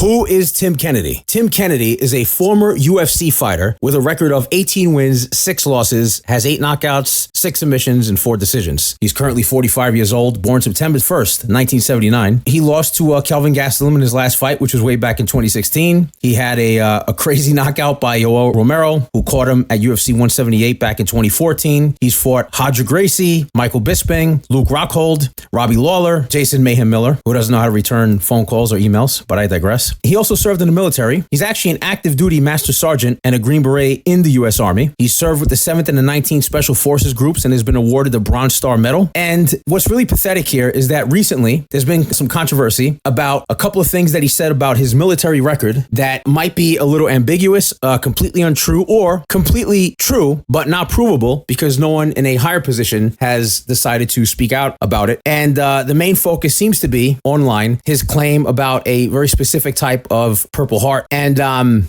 Who is Tim Kennedy? Tim Kennedy is a former UFC fighter with a record of 18 wins, 6 losses, has 8 knockouts, 6 submissions, and 4 decisions. He's currently 45 years old, born September 1st, 1979. He lost to Kelvin Gastelum in his last fight, which was way back in 2016. He had a crazy knockout by Yoel Romero, who caught him at UFC 178 back in 2014. He's fought Hodger Gracie, Michael Bisping, Luke Rockhold, Robbie Lawler, Jason Mayhem Miller, who doesn't know how to return phone calls or emails, but I digress. He also served in the military. He's actually an active duty Master Sergeant and a Green Beret in the U.S. Army. He served with the 7th and the 19th Special Forces groups and has been awarded the Bronze Star Medal. And what's really pathetic here is that recently there's been some controversy about a couple of things that he said about his military record that might be a little ambiguous, completely untrue, or completely true, but not provable because no one in a higher position has decided to speak out about it. And the main focus seems to be online, his claim about a very specific type of Purple Heart. And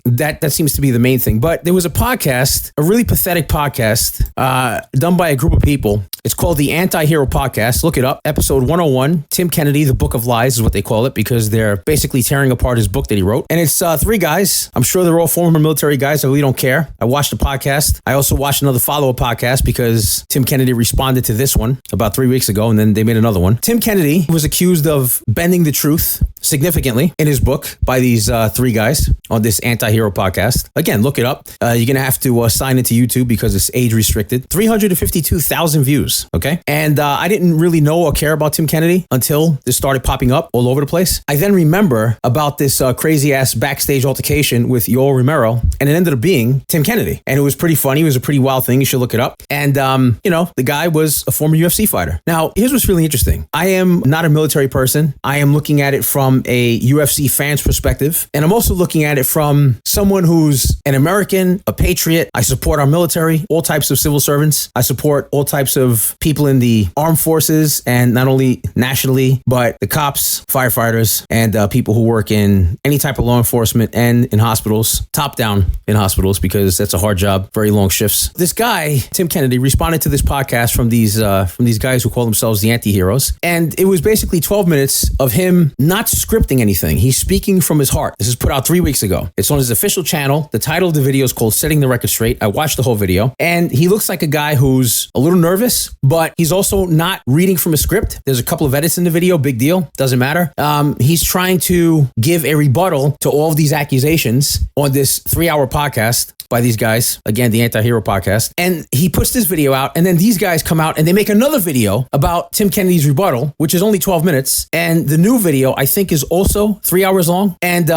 that seems to be the main thing. But there was a podcast, a really pathetic podcast done by a group of people. It's called the Anti-Hero Podcast. Look it up. Episode 101, Tim Kennedy, The Book of Lies is what they call it because they're basically tearing apart his book that he wrote. And it's 3 guys. I'm sure they're all former military guys. I really don't care. I watched the podcast. I also watched another follow-up podcast because Tim Kennedy responded to this one about 3 weeks ago, and then they made another one. Tim Kennedy was accused of bending the truth significantly in his book by these 3 guys on this Anti-Hero Podcast. Again, look it up. You're going to have to sign into YouTube because it's age restricted. 352,000 views, okay? And I didn't really know or care about Tim Kennedy until this started popping up all over the place. I then remember about this crazy-ass backstage altercation with Yoel Romero, and it ended up being Tim Kennedy. And it was pretty funny. It was a pretty wild thing. You should look it up. And, the guy was a former UFC fighter. Now, here's what's really interesting. I am not a military person. I am looking at it from a UFC fan's perspective. And I'm also looking at it from someone who's an American, a patriot. I support our military, all types of civil servants. I support all types of people in the armed forces, and not only nationally, but the cops, firefighters, and people who work in any type of law enforcement and in hospitals, top down in hospitals, because that's a hard job, very long shifts. This guy, Tim Kennedy, responded to this podcast from these guys who call themselves the anti-heroes. And it was basically 12 minutes of him not scripting anything. He's speaking from his heart. This is put out 3 weeks ago. It's on his official channel. The title of the video is called Setting the Record Straight. I watched the whole video, and he looks like a guy who's a little nervous, but he's also not reading from a script. There's a couple of edits in the video. Big deal. Doesn't matter. He's trying to give a rebuttal to all of these accusations on this 3-hour podcast by these guys, again, the Anti-Hero Podcast. And he puts this video out, and then these guys come out and they make another video about Tim Kennedy's rebuttal, which is only 12 minutes. And the new video, I think, is also 3 hours long. And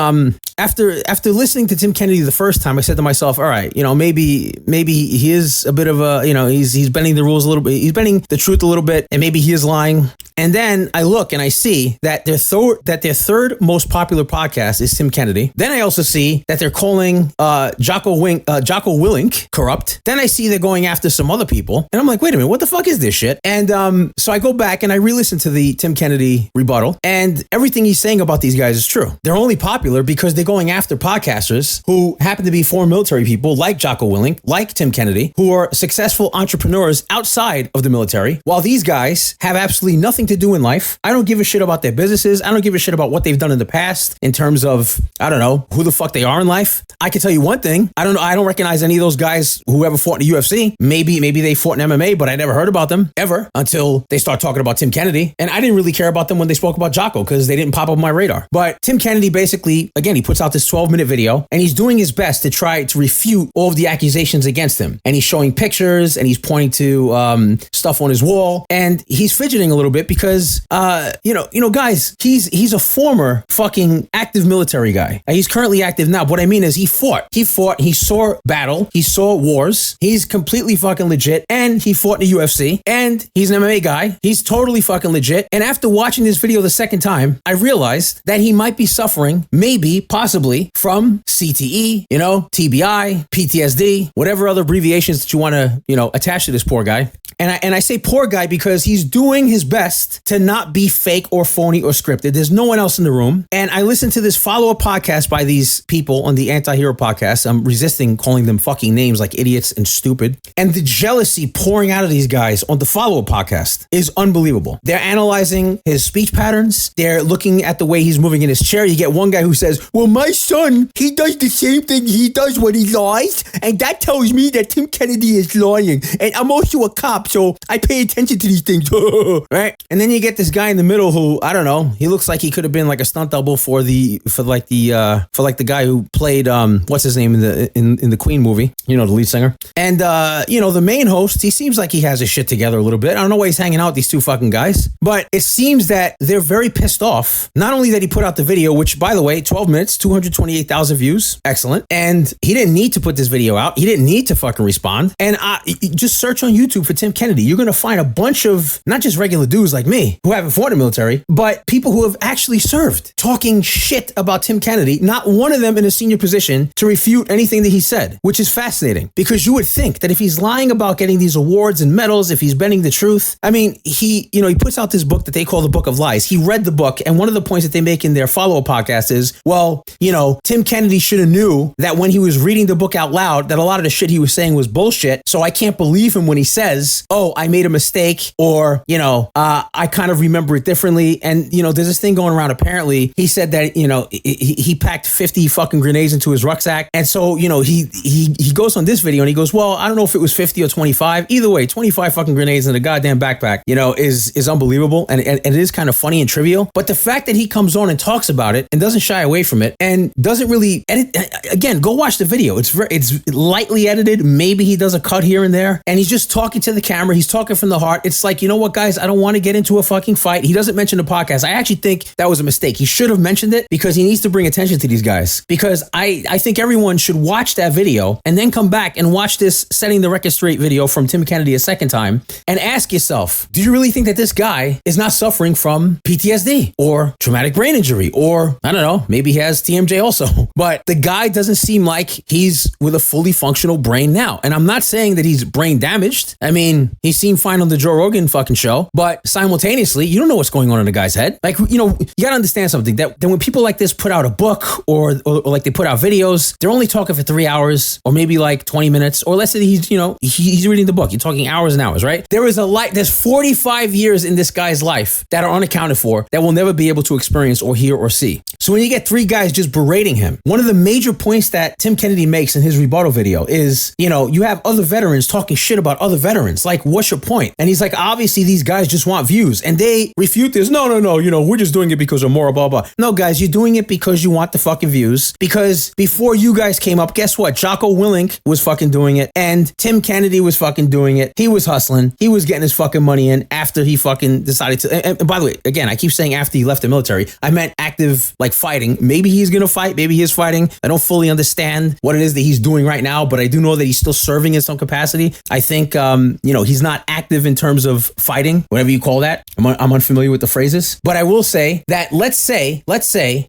after listening to Tim Kennedy the first time, I said to myself, all right, maybe he is a bit of a, he's bending the rules a little bit. He's bending the truth a little bit, and maybe he is lying. And then I look and I see that their third most popular podcast is Tim Kennedy. Then I also see that they're calling Jocko Willink corrupt. Then I see they're going after some other people. And I'm like, wait a minute, what the fuck is this shit? And so I go back and I re-listen to the Tim Kennedy rebuttal. And everything he's saying about these guys is true. They're only popular because they're going after podcasters who happen to be former military people like Jocko Willink, like Tim Kennedy, who are successful entrepreneurs outside of the military, while these guys have absolutely nothing to do in life. I don't give a shit about their businesses. I don't give a shit about what they've done in the past in terms of, I don't know, who the fuck they are in life. I can tell you one thing. I don't recognize any of those guys who ever fought in the UFC. Maybe they fought in MMA, but I never heard about them ever until they start talking about Tim Kennedy. And I didn't really care about them when they spoke about Jocko because they didn't pop up on my radar. But Tim Kennedy basically, again, he puts out this 12-minute video and he's doing his best to try to refute all of the accusations against him. And he's showing pictures and he's pointing to stuff on his wall, and he's fidgeting a little bit because, guys, he's a former fucking active military guy. He's currently active now. But what I mean is he fought, he saw battle, he saw wars. He's completely fucking legit, and he fought in the UFC, and he's an MMA guy. He's totally fucking legit. And after watching this video the second time, I realized that he might be suffering, maybe, possibly, possibly from CTE, TBI, PTSD, whatever other abbreviations that you want to, attach to this poor guy. And I say poor guy because he's doing his best to not be fake or phony or scripted. There's no one else in the room. And I listened to this follow-up podcast by these people on the Anti-Hero podcast. I'm resisting calling them fucking names like idiots and stupid. And the jealousy pouring out of these guys on the follow-up podcast is unbelievable. They're analyzing his speech patterns. They're looking at the way he's moving in his chair. You get one guy who says, well, my son, he does the same thing he does when he lies. And that tells me that Tim Kennedy is lying. And I'm also a cop, so I pay attention to these things. Right? And then you get this guy in the middle who, I don't know, he looks like he could have been like a stunt double for the guy who played what's his name in the Queen movie, the lead singer. And the main host, he seems like he has his shit together a little bit. I don't know why he's hanging out with these two fucking guys, but it seems that they're very pissed off. Not only that he put out the video, which by the way, 12 minutes, 228,000 views, excellent. And he didn't need to put this video out. He didn't need to fucking respond. And just search on YouTube for Tim Kennedy. You're going to find a bunch of not just regular dudes like me who haven't fought in the military, but people who have actually served talking shit about Tim Kennedy, not one of them in a senior position to refute anything that he said, which is fascinating because you would think that if he's lying about getting these awards and medals, if he's bending the truth, I mean, he puts out this book that they call the Book of Lies. He read the book, and one of the points that they make in their follow-up podcast is, well, Tim Kennedy should have knew that when he was reading the book out loud, that a lot of the shit he was saying was bullshit, so I can't believe him when he says, oh, I made a mistake, or, I kind of remember it differently. And, there's this thing going around, apparently, he said that, he packed 50 fucking grenades into his rucksack, and so, he goes on this video and he goes, well, I don't know if it was 50 or 25. Either way, 25 fucking grenades in a goddamn backpack, is unbelievable. And it is kind of funny and trivial. But the fact that he comes on and talks about it and doesn't shy away from it and doesn't really edit, again, go watch the video. It's lightly edited. Maybe he does a cut here and there. And he's just talking to the camera. He's talking from the heart. It's like, you know what, guys, I don't want to get into a fucking fight. He doesn't mention the podcast. I actually think that was a mistake. He should have mentioned it because he needs to bring attention to these guys. Because I think everyone should watch that video and then come back and watch this Setting the Record Straight video from Tim Kennedy a second time and ask yourself, do you really think that this guy is not suffering from PTSD or traumatic brain injury? Or, I don't know, maybe he has TMJ also. But the guy doesn't seem like he's with a fully functional brain now. And I'm not saying that he's brain damaged. I mean, he seemed fine on the Joe Rogan fucking show. But simultaneously, you don't know what's going on in the guy's head. Like, you gotta understand something, that when people like this put out a book or like they put out videos, they're only talking for 3 hours or maybe like 20 minutes. Or let's say he's reading the book. You're talking hours and hours, right? There's 45 years in this guy's life that are unaccounted for that we'll never be able to experience or hear or see. So when you get three guys just berating him, one of the major points that Tim Kennedy makes in his rebuttal video is, you have other veterans talking shit about other veterans. Like, what's your point? And he's like, obviously these guys just want views. And they refute this. No, we're just doing it because of moral blah, blah. No, guys, you're doing it because you want the fucking views. Because before you guys came up, guess what? Jocko Willink was fucking doing it. And Tim Kennedy was fucking doing it. He was hustling. He was getting his fucking money in after he fucking decided to. And by the way, again, I keep saying after he left the military. I meant active, like fighting. Maybe he's going to fight. Maybe he is fighting. I don't fully understand what it is that he's doing right now, but I do know that he's still serving in some capacity. I think, he's not active in terms of fighting, whatever you call that. I'm unfamiliar with the phrases, but I will say that let's say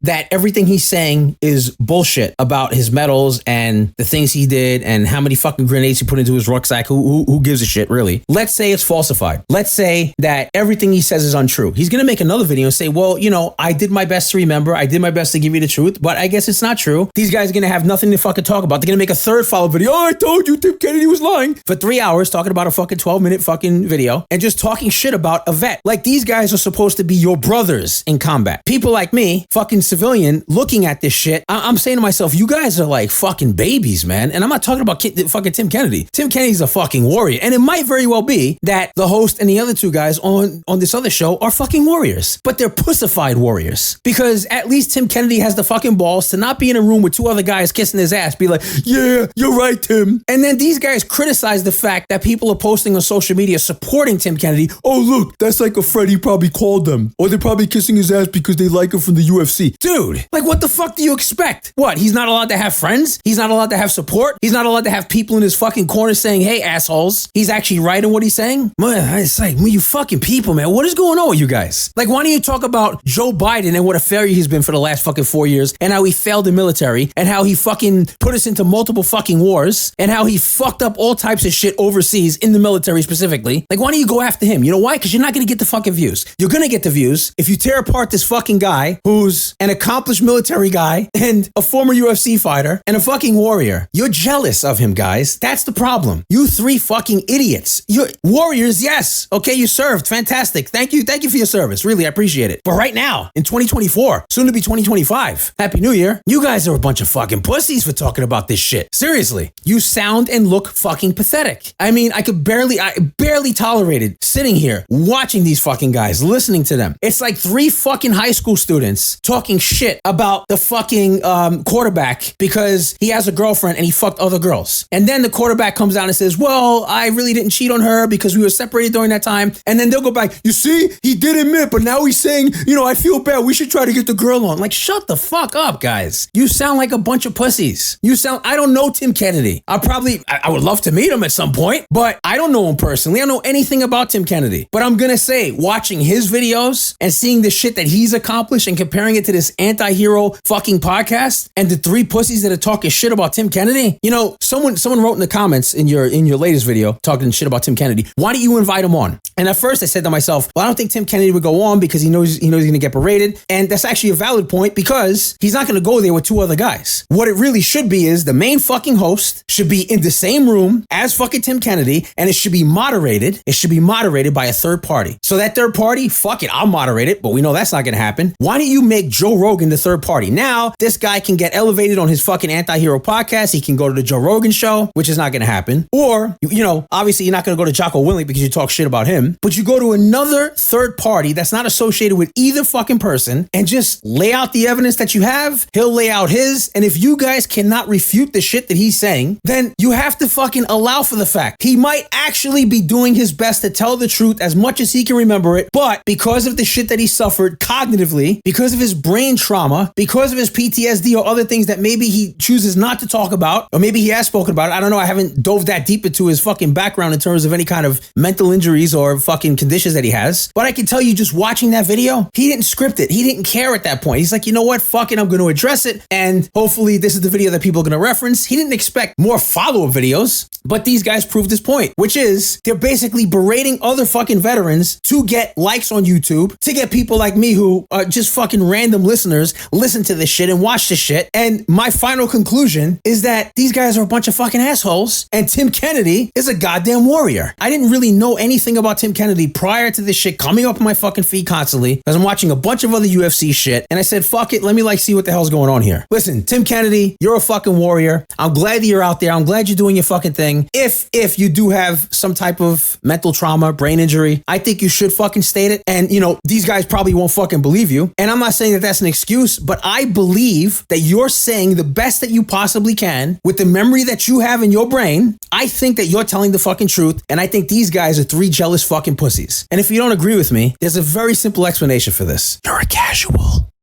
that everything he's saying is bullshit about his medals and the things he did and how many fucking grenades he put into his rucksack. Who gives a shit, really? Let's say it's falsified. Let's say that everything he says is untrue. He's going to make another video and say, well, I did my best to remember. I did my best to give you the truth, but I guess it's not true. These guys are going to have nothing to fucking talk about. They're going to make a third follow-up video. Oh, I told you Tim Kennedy was lying for 3 hours talking about a fucking 12-minute fucking video and just talking shit about a vet. Like, these guys are supposed to be your brothers in combat. People like me, fucking civilian, looking at this shit, I'm saying to myself, you guys are like fucking babies, man. And I'm not talking about fucking Tim Kennedy. Tim Kennedy's a fucking warrior. And it might very well be that the host and the other two guys on this other show are fucking warriors. But they're pussified warriors. Because at least Tim Kennedy has the fucking balls to not be in a room with two other guys kissing his ass, be like, yeah, you're right, Tim. And then these guys criticize the fact that people are posting on social media supporting Tim Kennedy. Oh, look, that's like a friend, he probably called them. Or they're probably kissing his ass because they like him from the UFC. Dude, like, what the fuck do you expect? What, he's not allowed to have friends? He's not allowed to have support? He's not allowed to have people in his fucking corner saying, hey, assholes. He's actually right in what he's saying? Man, it's like, you fucking people, man. What is going on with you guys? Like, why don't you talk about Joe Biden and what a failure he's been for the last fucking 4 years years, and how he failed the military, and how he fucking put us into multiple fucking wars, and how he fucked up all types of shit overseas in the military specifically. Like, why don't you go after him? You know why? Because you're not going to get the fucking views. You're going to get the views if you tear apart this fucking guy who's an accomplished military guy and a former UFC fighter and a fucking warrior. You're jealous of him, guys. That's the problem. You three fucking idiots. You're warriors, yes. Okay, you served. Fantastic. Thank you. Thank you for your service. Really, I appreciate it. But right now, in 2024, soon to be 2025, Happy New Year, you guys are a bunch of fucking pussies for talking about this shit. Seriously. You sound and look fucking pathetic. I mean, I barely tolerated sitting here, watching these fucking guys, listening to them. It's like three fucking high school students talking shit about the fucking quarterback because he has a girlfriend and he fucked other girls. And then the quarterback comes out and says, well, I really didn't cheat on her because we were separated during that time. And then they'll go back, you see, he did admit, but now he's saying, you know, I feel bad. We should try to get the girl on. Like, shut the fuck up, guys. You sound like a bunch of pussies. I don't know Tim Kennedy. I would love to meet him at some point, but I don't know him personally. I don't know anything about Tim Kennedy. But I'm gonna say, watching his videos and seeing the shit that he's accomplished and comparing it to this anti-hero fucking podcast and the three pussies that are talking shit about Tim Kennedy. You know, someone wrote in the comments in your latest video talking shit about Tim Kennedy. Why don't you invite him on? And at first I said to myself, well, I don't think Tim Kennedy would go on because he knows he's gonna get berated. And that's actually a valid point because he's not gonna go there with two other guys. What it really should be is the main fucking host should be in the same room as fucking Tim Kennedy, and it should be moderated. It should be moderated by a third party. So that third party, fuck it, I'll moderate it, but we know that's not gonna happen. Why don't you make Joe Rogan the third party? Now, this guy can get elevated on his fucking anti-hero podcast. He can go to the Joe Rogan show, which is not gonna happen. Or, you know, obviously you're not gonna go to Jocko Willink because you talk shit about him, but you go to another third party that's not associated with either fucking person and just lay out the evidence that you have. He'll lay out his, and if you guys cannot refute the shit that he's saying, then you have to fucking allow for the fact he might actually be doing his best to tell the truth as much as he can remember it, but because of the shit that he suffered cognitively, because of his brain trauma, because of his PTSD or other things that maybe he chooses not to talk about, or maybe he has spoken about it. I don't know. I haven't dove that deep into his fucking background in terms of any kind of mental injuries or fucking conditions that he has. But I can tell you, just watching that video, he didn't script it. He didn't care at that point. He's like, you know what? Fuck it. I'm going to address it. And hopefully this is the video that people are going to reference. He didn't expect more follow-up videos, but these guys proved his point, which is they're basically berating other fucking veterans to get likes on YouTube, to get people like me who are just fucking random listeners listen to this shit and watch this shit. And my final conclusion is that these guys are a bunch of fucking assholes and Tim Kennedy is a goddamn warrior. I didn't really know anything about Tim Kennedy prior to this shit coming up on my fucking feed constantly because I'm watching a bunch of other UFC shit, and I said, fuck it, let me see what the hell's going on here. Listen, Tim Kennedy, you're a fucking warrior. I'm glad that you're out there. I'm glad you're doing your fucking thing. If you do have some type of mental trauma, brain injury, I think you should fucking state it. And, you know, these guys probably won't fucking believe you. And I'm not saying that that's an excuse, but I believe that you're saying the best that you possibly can with the memory that you have in your brain. I think that you're telling the fucking truth. And I think these guys are three jealous fucking pussies. And if you don't agree with me, there's a very simple explanation for this. You're a casual.